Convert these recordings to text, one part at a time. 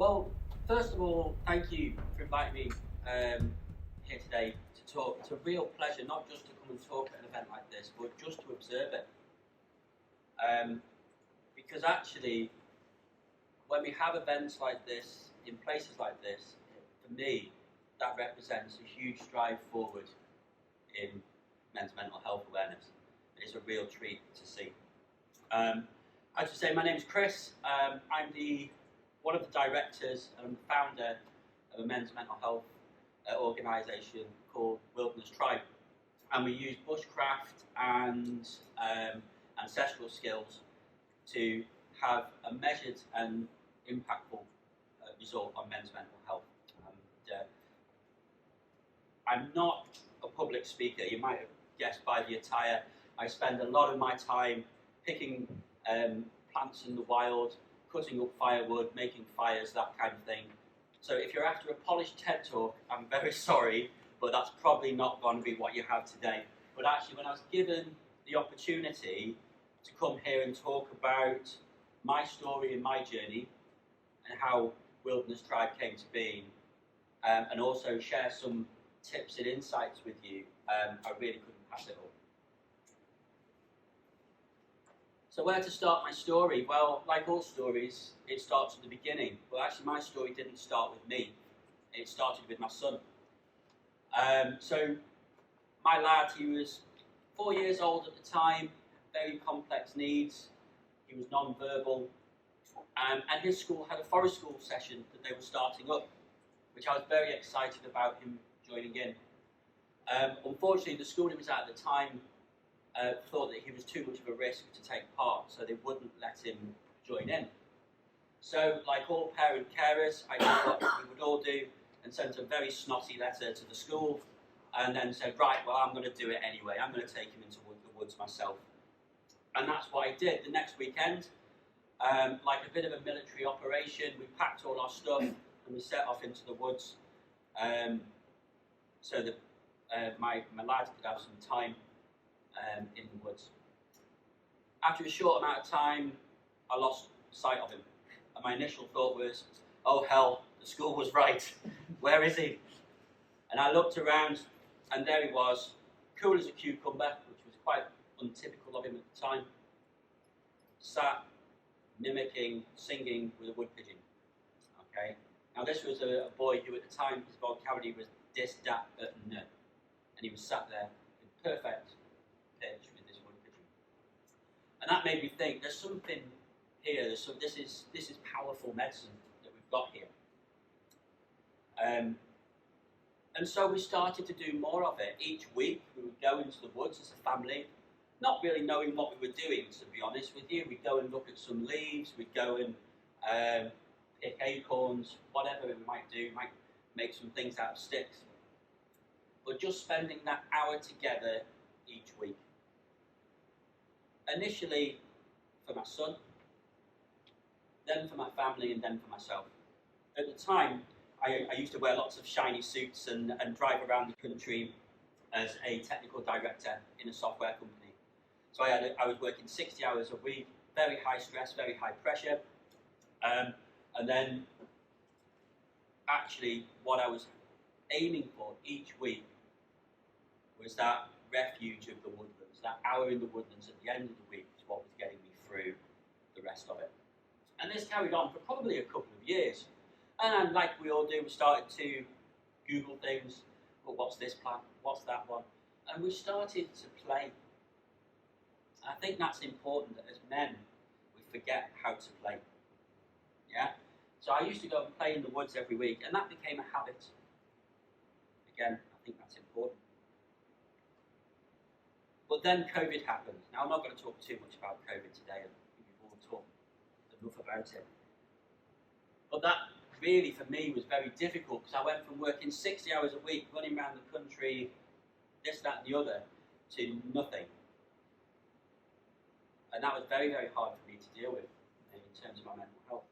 Well, first of all, thank you for inviting me here today to talk. It's a real pleasure not just to come and talk at an event like this, but just to observe it. Because actually, when we have events like this, in places like this, for me, that represents a huge stride forward in men's mental health awareness. It's a real treat to see. As you say, my name is Chris. I'm one of the directors and the founder of a men's mental health organisation called Wilderness Tribe. And we use bushcraft and ancestral skills to have a measured and impactful result on men's mental health. And, I'm not a public speaker. You might have guessed by the attire. I spend a lot of my time picking plants in the wild, cutting up firewood, making fires, that kind of thing. So if you're after a polished TED Talk, I'm very sorry, but that's probably not going to be what you have today. But actually, when I was given the opportunity to come here and talk about my story and my journey and how Wilderness Tribe came to be, and also share some tips and insights with you, I really couldn't pass it up. So where to start my story? Well, like all stories, it starts at the beginning. Well, actually, my story didn't start with me. It started with my son. So my lad, he was 4 years old at the time, very complex needs. He was non-verbal. And his school had a forest school session that they were starting up, which I was very excited about him joining in. Unfortunately, the school he was at the time thought that he was too much of a risk to take part, so they wouldn't let him join in. So, like all parent carers, I did what we would all do and sent a very snotty letter to the school and then said, right, well, I'm going to do it anyway. I'm going to take him into the woods myself. And that's what I did. The next weekend, like a bit of a military operation, we packed all our stuff and we set off into the woods so that my lad could have some time in the woods. After a short amount of time, I lost sight of him. And my initial thought was, oh hell, the school was right. Where is he? And I looked around, and there he was, cool as a cucumber, which was quite untypical of him at the time, sat, mimicking, singing with a wood pigeon. Okay. Now this was a boy who at the time, his vocabulary was dis, dat, n, and he was sat there in perfect pitch with this wood pigeon. And that made me think, there's something here, this is powerful medicine that we've got here. And so we started to do more of it. Each week we would go into the woods as a family, not really knowing what we were doing, to be honest with you. We'd go and look at some leaves, we'd go and pick acorns, whatever we might do, might make some things out of sticks. But just spending that hour together each week. Initially for my son, then for my family, and then for myself. At the time, I used to wear lots of shiny suits and drive around the country as a technical director in a software company. So I was working 60 hours a week, very high stress, very high pressure. And then actually what I was aiming for each week was that refuge of the woodlands. That hour in the woodlands at the end of the week is what was getting me through the rest of it. And this carried on for probably a couple of years. And then, like we all do, we started to Google things. Well, what's this plant? What's that one? And we started to play. I think that's important that as men, we forget how to play. Yeah? So I used to go and play in the woods every week, and that became a habit. Again, I think that's important. But then COVID happened. Now, I'm not going to talk too much about COVID today. We've all talked enough about it. But that really, for me, was very difficult because I went from working 60 hours a week, running around the country, this, that, and the other, to nothing. And that was very, very hard for me to deal with in terms of my mental health.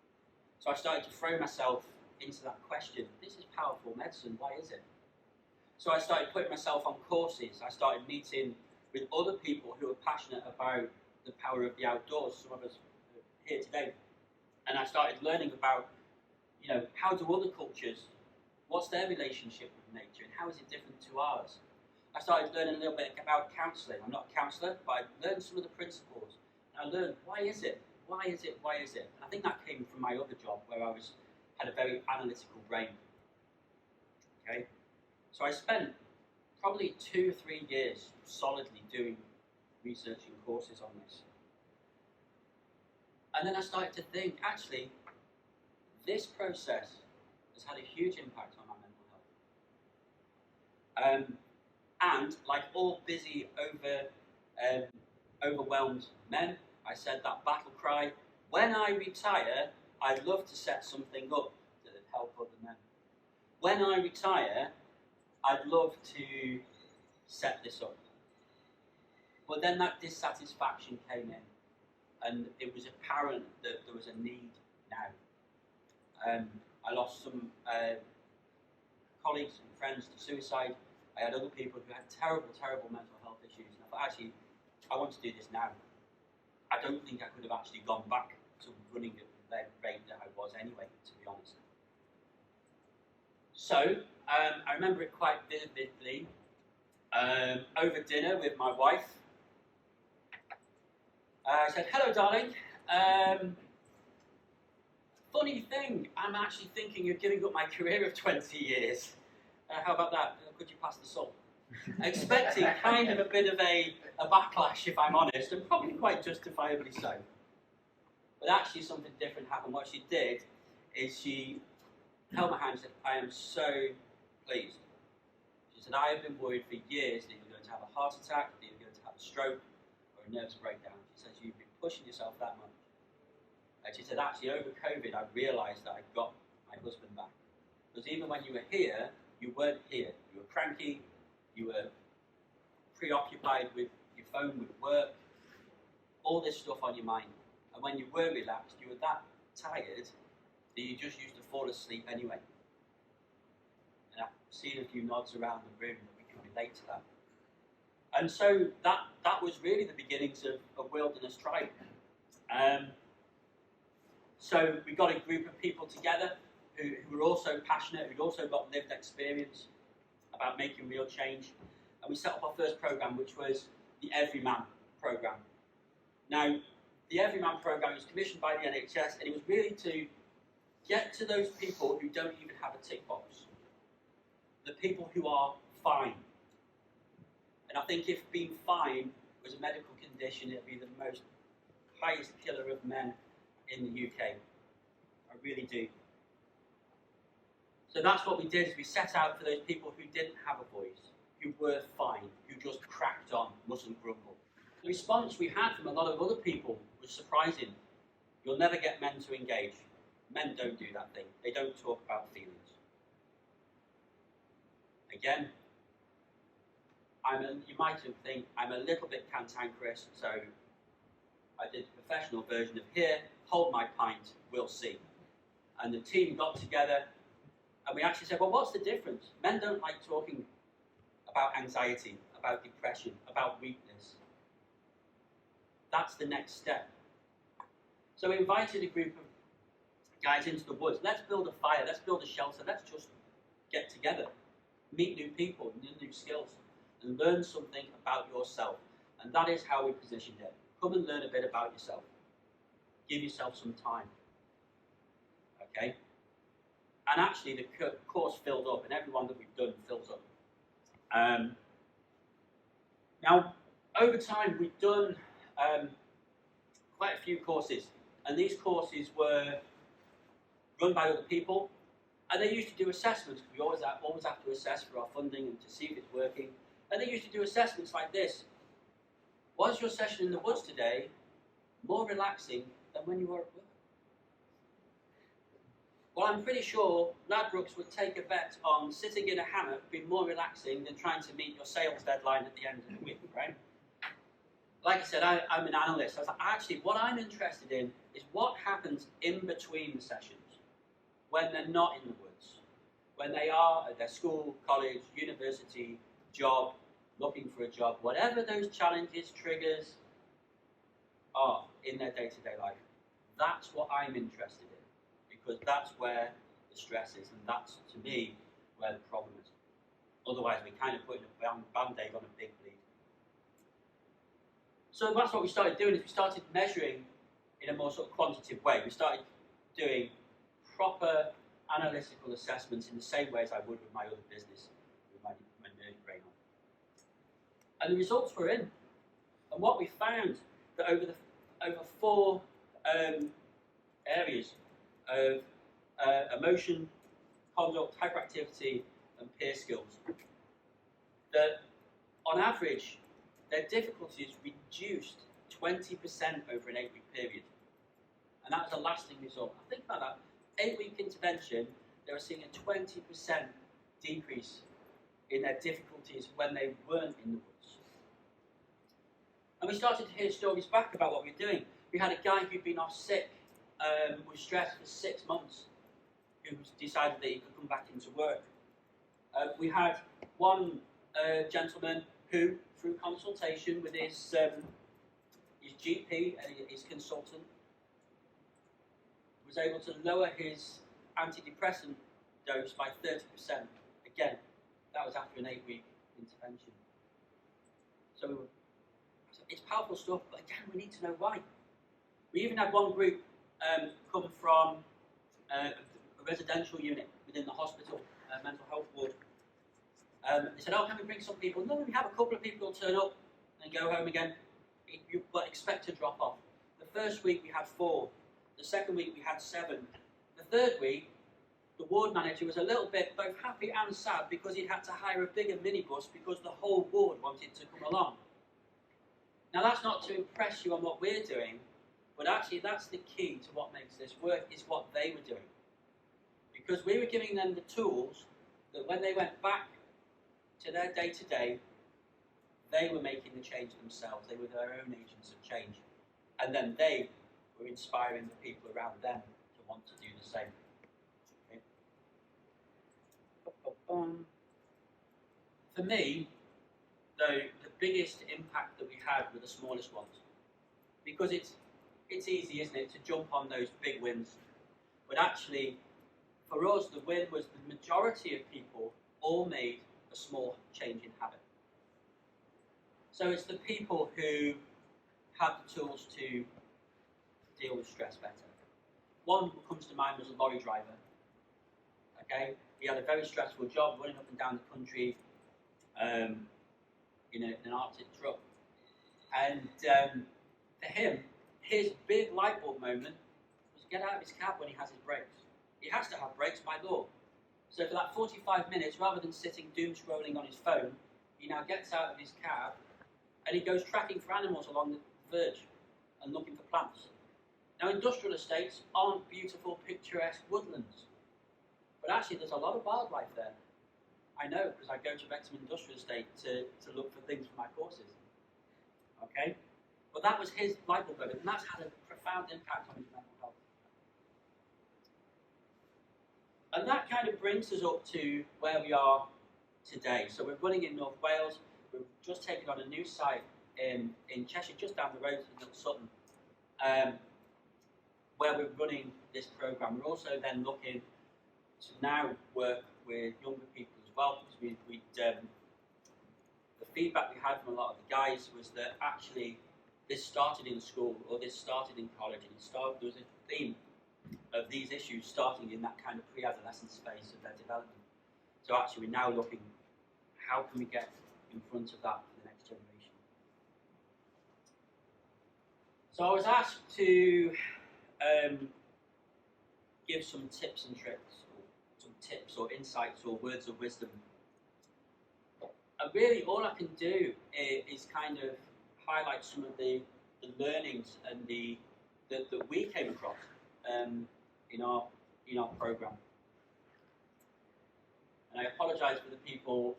So I started to throw myself into that question. This is powerful medicine, why is it? So I started putting myself on courses. I started meeting with other people who are passionate about the power of the outdoors, some of us here today. And I started learning about how do other cultures, what's their relationship with nature, and how is it different to ours? I started learning a little bit about counselling. I'm not a counsellor, but I learned some of the principles. And I learned, why is it? Why is it? Why is it? And I think that came from my other job, where I had a very analytical brain. Okay, so I spent probably 2 or 3 years solidly doing researching courses on this. And then I started to think, actually, this process has had a huge impact on my mental health. And like all busy, overwhelmed men, I said that battle cry, when I retire, I'd love to set something up to help other men. When I retire, I'd love to set this up. But then that dissatisfaction came in, and it was apparent that there was a need now. I lost some colleagues and friends to suicide. I had other people who had terrible, terrible mental health issues. And I thought, actually, I want to do this now. I don't think I could have actually gone back to running at the rate that I was anyway, to be honest. So, I remember it quite vividly. Over dinner with my wife, I said, hello, darling. Funny thing, I'm actually thinking of giving up my career of 20 years. How about that? Could you pass the salt? Expecting kind of a bit of a backlash, if I'm honest, and probably quite justifiably so. But actually something different happened. What she did is she held my hand and said, I am so pleased. She said, I have been worried for years that you're going to have a heart attack, that you're going to have a stroke, or a nervous breakdown. She says, you've been pushing yourself that much. And she said, actually, over COVID, I realised that I got my husband back. Because even when you were here, you weren't here. You were cranky, you were preoccupied with your phone, with work, all this stuff on your mind. And when you were relaxed, you were that tired that you just used to fall asleep anyway. And I've seen a few nods around the room that we can relate to that. And so that was really the beginnings of Wilderness Tribe. So we got a group of people together who were also passionate, who'd also got lived experience about making real change. And we set up our first program, which was the Everyman program. Now, the Everyman program was commissioned by the NHS, and it was really to get to those people who don't even have a tick box. The people who are fine. And I think if being fine was a medical condition, it'd be the most highest killer of men in the UK. I really do. So that's what we did, is we set out for those people who didn't have a voice, who were fine, who just cracked on, mustn't grumble. The response we had from a lot of other people was surprising. You'll never get men to engage. Men don't do that thing. They don't talk about feelings. Again, you might think I'm a little bit cantankerous, so I did the professional version of here, hold my pint, we'll see. And the team got together, and we actually said, well, what's the difference? Men don't like talking about anxiety, about depression, about weakness. That's the next step. So we invited a group of guys into the woods. Let's build a fire, let's build a shelter, let's just get together, meet new people, new skills, and learn something about yourself. And that is how we positioned it. Come and learn a bit about yourself. Give yourself some time. Okay? And actually the course filled up, and everyone that we've done fills up. Now, over time we've done quite a few courses, and these courses were run by other people, and they used to do assessments. We always have to assess for our funding and to see if it's working. And they used to do assessments like this. Was your session in the woods today more relaxing than when you were at work? Well, I'm pretty sure Ladbrokes would take a bet on sitting in a hammock being more relaxing than trying to meet your sales deadline at the end of the week, right? Like I said, I'm an analyst. I was like, actually, what I'm interested in is what happens in between the sessions, when they're not in the woods, when they are at their school, college, university, job, looking for a job, whatever those challenges, triggers are in their day-to-day life. That's what I'm interested in, because that's where stresses, and that's, to me, where the problem is. Otherwise, we're kind of putting a band-aid on a big bleed. So that's what we started doing, is we started measuring in a more sort of quantitative way. We started doing proper analytical assessments in the same way as I would with my other business, with my nerd brain on. And the results were in. And what we found, that over 4 areas of emotion, conduct, hyperactivity, and peer skills, that on average, their difficulties reduced 20% over an 8-week period. And that was a lasting result. Think about that. 8-week intervention, they were seeing a 20% decrease in their difficulties when they weren't in the woods. And we started to hear stories back about what we were doing. We had a guy who'd been off sick with stress for 6 months, who decided that he could come back into work. We had one gentleman who, through consultation with his GP and his consultant, was able to lower his antidepressant dose by 30%. Again, that was after an 8-week intervention. So it's powerful stuff, but again, we need to know why. We even had one group come from a residential unit within the hospital, mental health ward. They said, "Oh, can we bring some people?" No, we have a couple of people turn up and go home again. But expect a drop off. The first week we had 4. The second week we had 7. The third week, the ward manager was a little bit both happy and sad because he'd had to hire a bigger minibus because the whole ward wanted to come along. Now that's not to impress you on what we're doing, but actually that's the key to what makes this work, is what they were doing. Because we were giving them the tools that when they went back to their day-to-day, they were making the change themselves. They were their own agents of change. And then they were inspiring the people around them to want to do the same. Okay. For me, though, the biggest impact that we had were the smallest ones. Because it's easy, isn't it, to jump on those big wins. But actually, for us, the win was the majority of people all made a small change in habit. So it's the people who have the tools to deal with stress better. One who comes to mind was a lorry driver. Okay, he had a very stressful job, running up and down the country in an Arctic truck. And for him, his big light bulb moment was to get out of his cab when he has his brakes. He has to have brakes by law. So for that 45 minutes, rather than sitting doom scrolling on his phone, he now gets out of his cab and he goes tracking for animals along the verge and looking for plants. Now, industrial estates aren't beautiful, picturesque woodlands, but actually there's a lot of wildlife there. I know, because I go to Wrexham Industrial Estate to look for things for my courses. Okay? But that was his light bulb moment, and that's had a profound impact on his mental health. And that kind of brings us up to where we are today. So we're running in North Wales. We've just taken on a new site in Cheshire, just down the road in Sutton, where we're running this programme. We're also then looking to now work with younger people as well, because the feedback we had from a lot of the guys was that actually this started in school, or this started in college, and there was a theme of these issues starting in that kind of pre-adolescence phase of their development. So actually we're now looking, how can we get in front of that for the next generation? So I was asked to give some tips and tricks, or some tips or insights or words of wisdom. And really all I can do is kind of highlight some of the learnings and that we came across in our programme. And I apologise for the people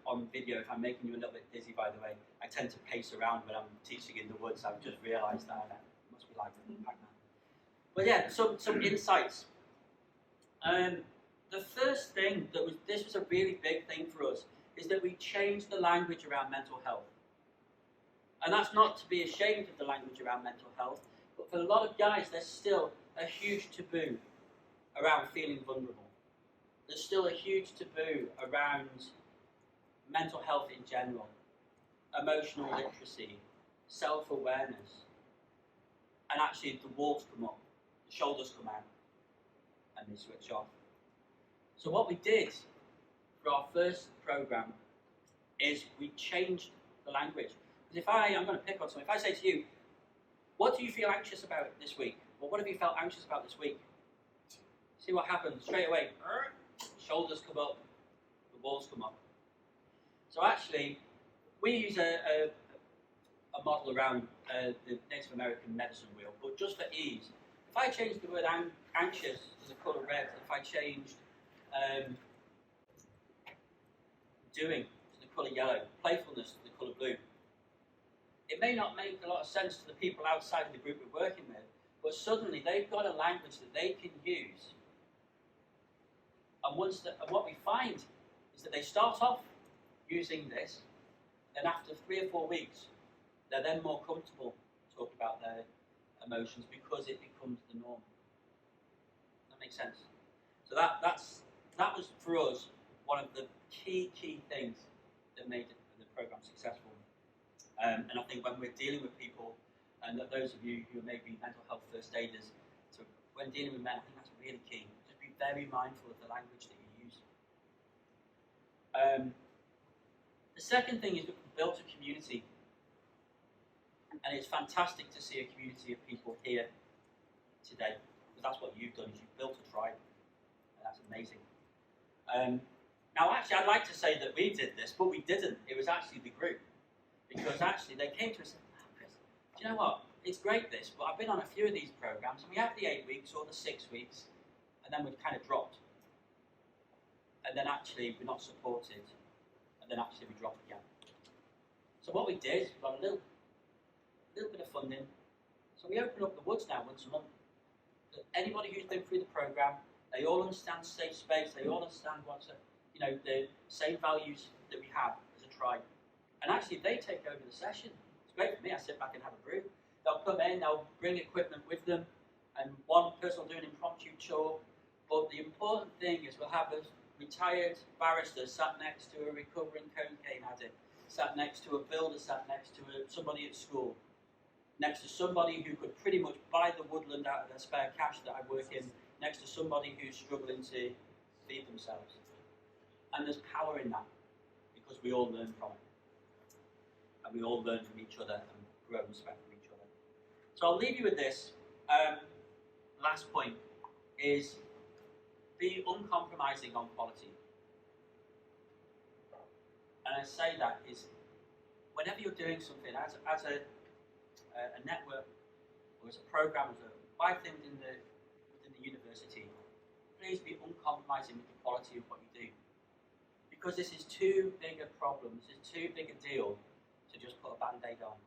on video if I'm making you a little bit dizzy, by the way. I tend to pace around when I'm teaching in the woods. I've just realised that. It must be like Pac-Man. But yeah, some insights. The first thing this was a really big thing for us, is that we changed the language around mental health. And that's not to be ashamed of the language around mental health, but for a lot of guys, there's still a huge taboo around feeling vulnerable. there's still a huge taboo around mental health in general, emotional literacy, self-awareness, and actually the walls come up, the shoulders come out, and they switch off. So what we did for our first program is we changed the language. Because I'm going to pick on something. If I say to you, what do you feel anxious about this week? Or what have you felt anxious about this week? See what happens straight away. Shoulders come up, the walls come up. So actually, we use a model around the Native American medicine wheel, but just for ease, if I change the word anxious to the colour red, if I changed doing to the colour yellow, playfulness to the colour blue, it may not make a lot of sense to the people outside of the group we're working with, but suddenly they've got a language that they can use. And what we find is that they start off using this, then after 3 or 4 weeks, they're then more comfortable talking about their emotions because it becomes the norm. That makes sense? So that was for us one of the key things that made the program successful. And I think when we're dealing with people, and those of you who are maybe mental health first aiders, so when dealing with men, I think that's really key. Just be very mindful of the language that you use. The second thing is that we've built a community. And it's fantastic to see a community of people here today, because that's what you've done, is you've built a tribe. And that's amazing. Now actually I'd like to say that we did this, but we didn't. It was actually the group. Because actually they came to us and said, oh, Chris, do you know what? It's great this, but I've been on a few of these programs and we have the 8 weeks or the 6 weeks, and then we've kind of dropped. And then actually we're not supported, and then actually we drop again. So what we did is we got a little bit of funding. So we open up the woods now once a month. So anybody who's been through the program, they all understand safe space, they all understand the same values that we have as a tribe. And actually they take over the session. It's great for me, I sit back and have a brew. They'll come in, they'll bring equipment with them, and one person will do an impromptu chore. But the important thing is we'll have a retired barrister sat next to a recovering cocaine addict, sat next to a builder, sat next to somebody at school, next to somebody who could pretty much buy the woodland out of their spare cash that I work in, next to somebody who's struggling to feed themselves. And there's power in that, because we all learn from it. And we all learn from each other and grow respect for each other. So I'll leave you with this. Last point is be uncompromising on quality. And I say that is whenever you're doing something as a network or as a program, as a wide thing within the university, please be uncompromising with the quality of what you do. Because this is too big a problem, this is too big a deal to just put a band-aid on.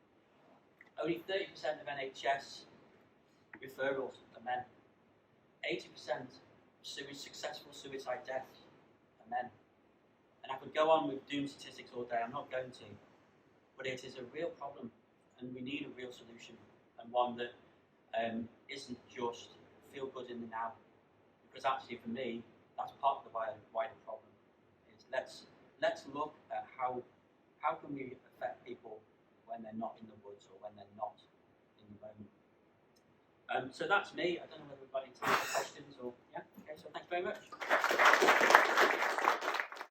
Only 30% of NHS referrals are men. 80% of successful suicide deaths are men. And I could go on with doom statistics all day, I'm not going to. But it is a real problem, and we need a real solution, and one that isn't just feel good in the now. Because actually for me, that's part of the wider problem. Is let's look at how can we affect people when they're not in the woods or when they're not in the moment. So that's me. I don't know whether we've got any questions or yeah. Okay. So thanks very much.